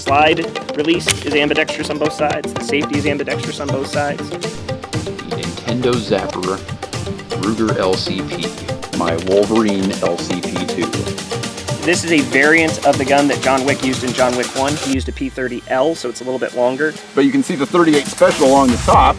slide release is ambidextrous on both sides. The safety is ambidextrous on both sides. The Nintendo Zapper Ruger LCP, my Wolverine LCP2. This is a variant of the gun that John Wick used in John Wick 1. He used a P30L, so it's a little bit longer. But you can see the 38 Special along the top,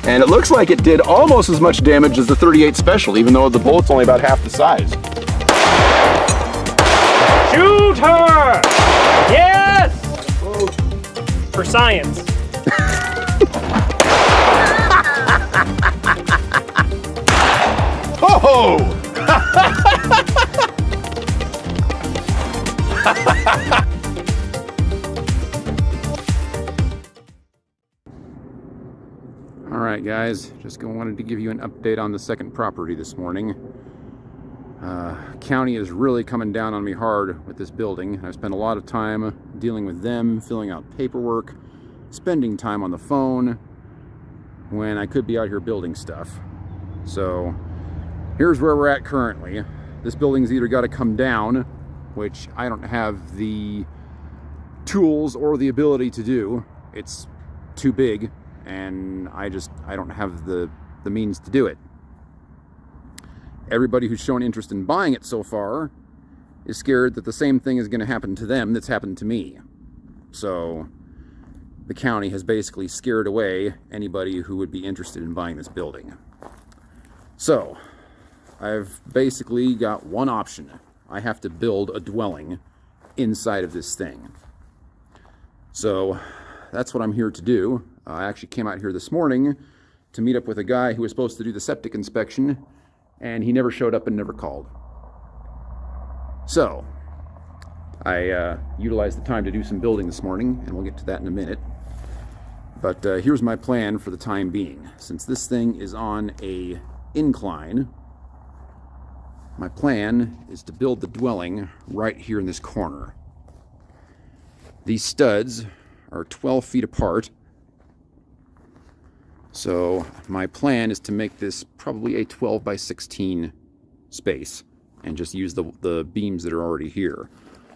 and it looks like it did almost as much damage as the 38 Special, even though the bullet's only about half the size. Shoot her! Yes! For science. Oh! Alright guys, just wanted to give you an update on the second property this morning. County is really coming down on me hard with this building. I've spent a lot of time dealing with them, filling out paperwork, spending time on the phone, when I could be out here building stuff. So here's where we're at currently. This building's either got to come down, which I don't have the tools or the ability to do. It's too big, and I don't have the means to do it. Everybody who's shown interest in buying it so far is scared that the same thing is going to happen to them that's happened to me. So the county has basically scared away anybody who would be interested in buying this building. So I've basically got one option. I have to build a dwelling inside of this thing. So that's what I'm here to do. I actually came out here this morning to meet up with a guy who was supposed to do the septic inspection, and he never showed up and never called. So I utilized the time to do some building this morning, and we'll get to that in a minute. But here's my plan for the time being. Since this thing is on a incline, my plan is to build the dwelling right here in this corner. These studs are 12 feet apart. So my plan is to make this probably a 12 by 16 space and just use the beams that are already here.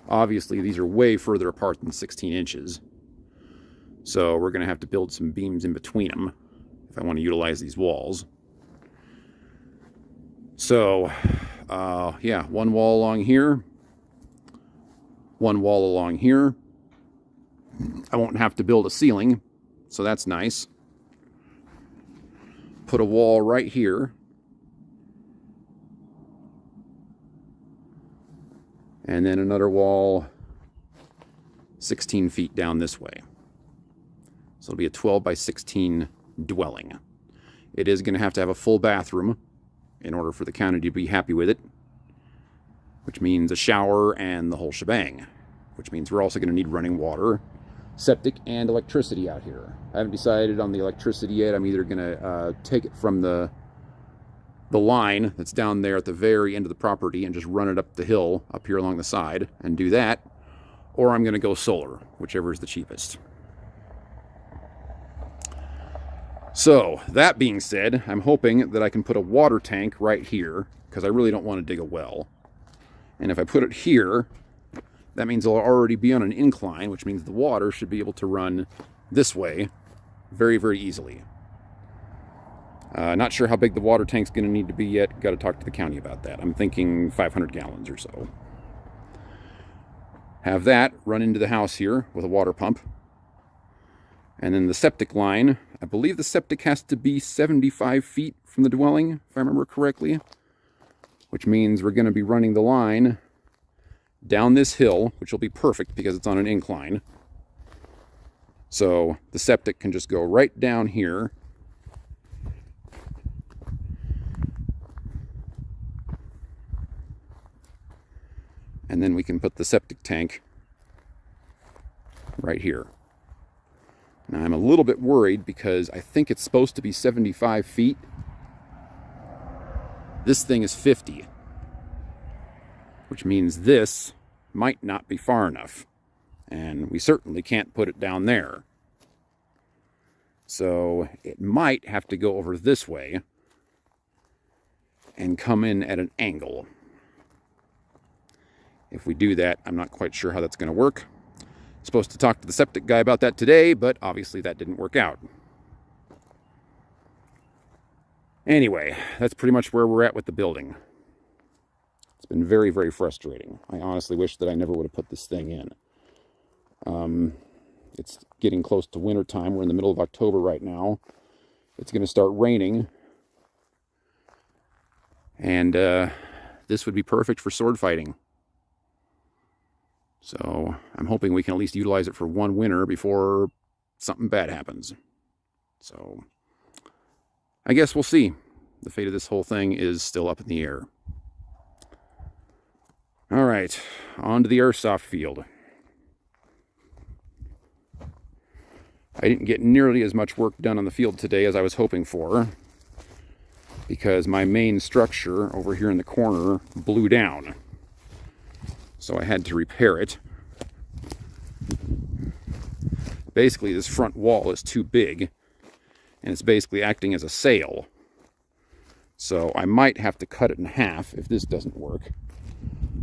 Obviously these are way further apart than 16 inches. So we're going to have to build some beams in between them if I want to utilize these walls. So yeah, one wall along here, one wall along here. I won't have to build a ceiling, so that's nice. Put a wall right here. And then another wall 16 feet down this way. So it'll be a 12 by 16 dwelling. It is going to have a full bathroom in order for the county to be happy with it, which means a shower and the whole shebang, which means we're also going to need running water, septic, and electricity out here. I haven't decided on the electricity yet. I'm either going to take it from the line that's down there at the very end of the property and just run it up the hill up here along the side and do that, or I'm going to go solar, whichever is the cheapest. So that being said, I'm hoping that I can put a water tank right here, because I really don't want to dig a well. And if I put it here, that means it'll already be on an incline, which means the water should be able to run this way very, very easily. Not sure how big the water tank's going to need to be yet. Got to talk to the county about that. I'm thinking 500 gallons or so. Have that run into the house here with a water pump. And then the septic line, I believe the septic has to be 75 feet from the dwelling, if I remember correctly. Which means we're going to be running the line down this hill, which will be perfect because it's on an incline. So the septic can just go right down here. And then we can put the septic tank right here. Now I'm a little bit worried because I think it's supposed to be 75 feet. This thing is 50. Which means this might not be far enough. And we certainly can't put it down there. So it might have to go over this way and come in at an angle. If we do that, I'm not quite sure how that's going to work. Supposed to talk to the septic guy about that today, but obviously that didn't work out. Anyway, that's pretty much where we're at with the building. It's been very, very frustrating. I honestly wish that I never would have put this thing in. It's getting close to winter time. We're in the middle of October right now. It's going to start raining. And this would be perfect for sword fighting. So I'm hoping we can at least utilize it for one winter before something bad happens. So I guess we'll see. The fate of this whole thing is still up in the air. All right, on to the airsoft field. I didn't get nearly as much work done on the field today as I was hoping for, because my main structure over here in the corner blew down. So I had to repair it. Basically, this front wall is too big, and it's basically acting as a sail. So I might have to cut it in half if this doesn't work.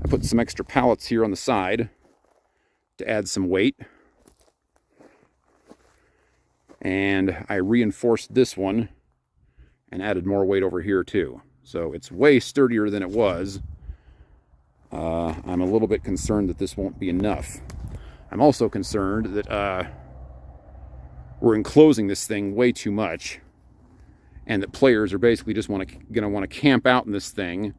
I put some extra pallets here on the side to add some weight. And I reinforced this one and added more weight over here too. So it's way sturdier than it was. I'm a little bit concerned that this won't be enough. I'm also concerned that we're enclosing this thing way too much, and that players are basically just going to want to camp out in this thing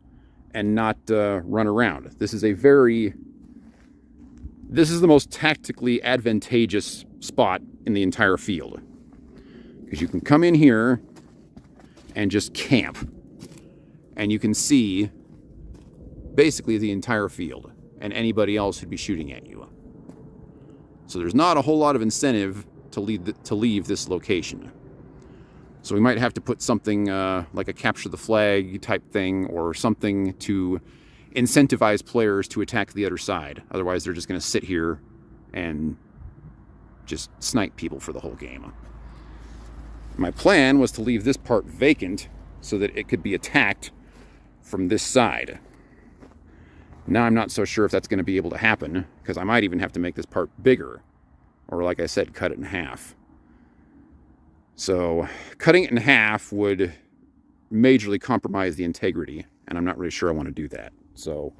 and not run around. This is the most tactically advantageous spot in the entire field, because you can come in here and just camp, and you can see basically the entire field and anybody else who'd be shooting at you. So there's not a whole lot of incentive to leave this location. So we might have to put something like a capture the flag type thing, or something to incentivize players to attack the other side. Otherwise, they're just going to sit here and just snipe people for the whole game. My plan was to leave this part vacant so that it could be attacked from this side. Now I'm not so sure if that's going to be able to happen, because I might even have to make this part bigger, or like I said, cut it in half. So cutting it in half would majorly compromise the integrity, and I'm not really sure I want to do that. So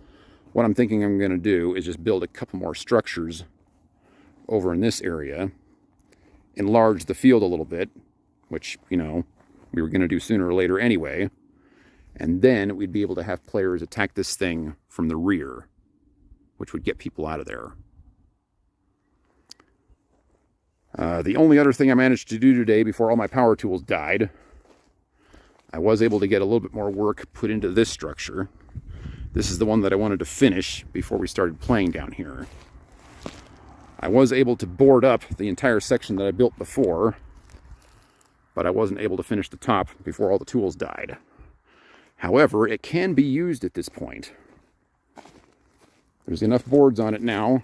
what I'm thinking I'm going to do is just build a couple more structures over in this area, enlarge the field a little bit, which, you know, we were going to do sooner or later anyway, and then we'd be able to have players attack this thing from the rear, which would get people out of there. The only other thing I managed to do today before all my power tools died, I was able to get a little bit more work put into this structure. This is the one that I wanted to finish before we started playing down here. I was able to board up the entire section that I built before, but I wasn't able to finish the top before all the tools died. However, it can be used at this point. There's enough boards on it now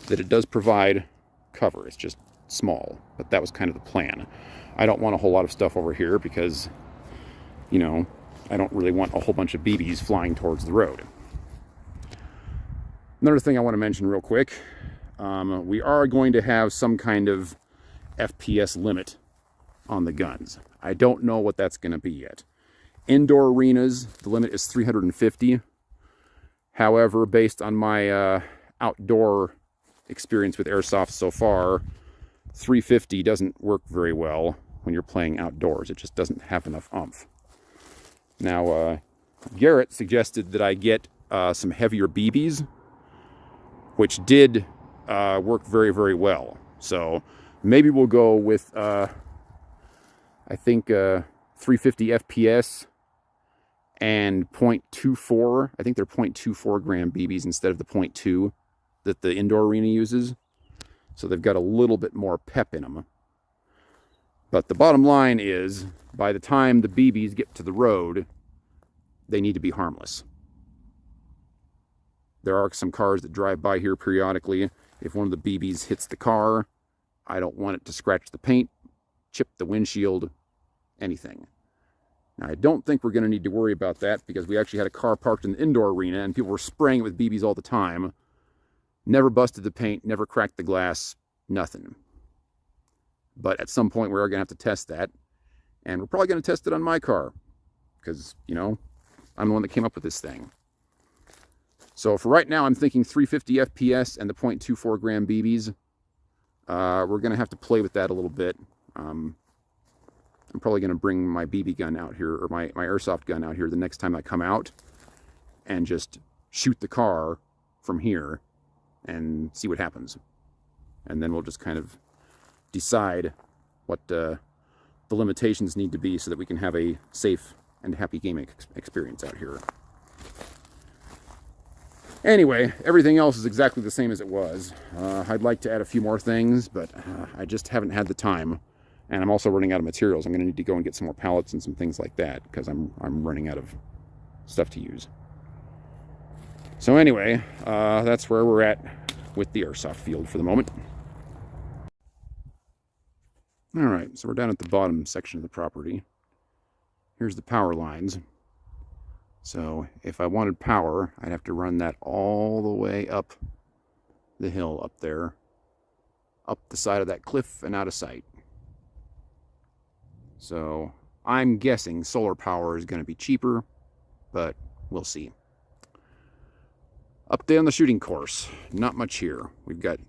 that it does provide cover. It's just small, but that was kind of the plan. I don't want a whole lot of stuff over here because, you know, I don't really want a whole bunch of BBs flying towards the road. Another thing I want to mention real quick, we are going to have some kind of FPS limit on the guns. I don't know what that's going to be yet. Indoor arenas, the limit is 350. However, based on my outdoor experience with Airsoft so far, 350 doesn't work very well when you're playing outdoors. It just doesn't have enough oomph. Now, Garrett suggested that I get some heavier BBs, which did work very, very well. So maybe we'll go with, I think, 350 FPS and 0.24. I think they're 0.24 gram BBs instead of the 0.2 that the indoor arena uses. So they've got a little bit more pep in them. But the bottom line is, by the time the BBs get to the road, they need to be harmless. There are some cars that drive by here periodically. If one of the BBs hits the car, I don't want it to scratch the paint, chip the windshield, anything. Now, I don't think we're going to need to worry about that, because we actually had a car parked in the indoor arena and people were spraying it with BBs all the time. Never busted the paint, never cracked the glass, nothing. But at some point, we're going to have to test that. And we're probably going to test it on my car. Because, you know, I'm the one that came up with this thing. So for right now, I'm thinking 350 FPS and the 0.24 gram BBs. We're going to have to play with that a little bit. I'm probably going to bring my BB gun out here, or my Airsoft gun out here the next time I come out. And just shoot the car from here and see what happens. And then we'll just kind of decide what the limitations need to be so that we can have a safe and happy gaming experience out here. Anyway, everything else is exactly the same as it was. I'd like to add a few more things, but I just haven't had the time. And I'm also running out of materials. I'm going to need to go and get some more pallets and some things like that because I'm running out of stuff to use. So anyway, that's where we're at with the Airsoft field for the moment. All right, so we're down at the bottom section of the property. Here's the power lines. So if I wanted power, I'd have to run that all the way up the hill up there, up the side of that cliff and out of sight. So I'm guessing solar power is going to be cheaper, but we'll see. Update on the shooting course. Not much here. We've got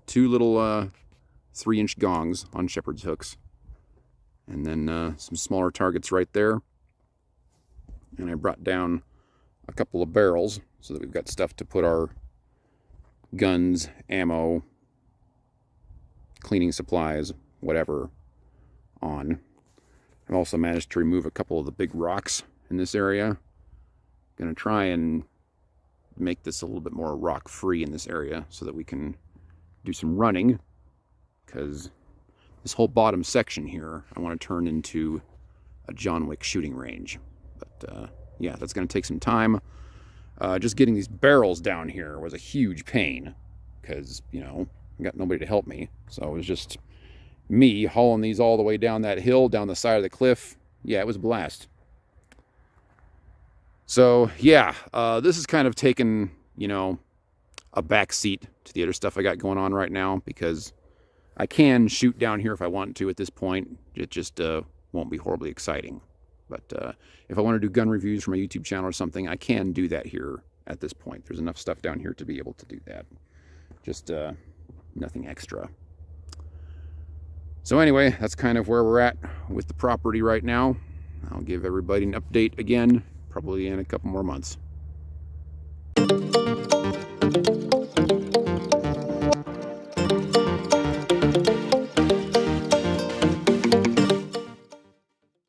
two little 3-inch gongs on shepherd's hooks. And then some smaller targets right there. And I brought down a couple of barrels so that we've got stuff to put our guns, ammo, cleaning supplies, whatever, on. I've also managed to remove a couple of the big rocks in this area. Gonna try and make this a little bit more rock free in this area so that we can do some running, because this whole bottom section here I want to turn into a John Wick shooting range. But yeah, that's going to take some time. Just getting these barrels down here was a huge pain because, you know, I got nobody to help me. So it was just me hauling these all the way down that hill, down the side of the cliff. Yeah, it was a blast. So yeah, this is kind of taken, you know, a back seat to the other stuff I got going on right now, because I can shoot down here if I want to at this point. It just won't be horribly exciting. But if I want to do gun reviews for my YouTube channel or something, I can do that here at this point. There's enough stuff down here to be able to do that. Just nothing extra. So anyway, that's kind of where we're at with the property right now. I'll give everybody an update again, probably in a couple more months.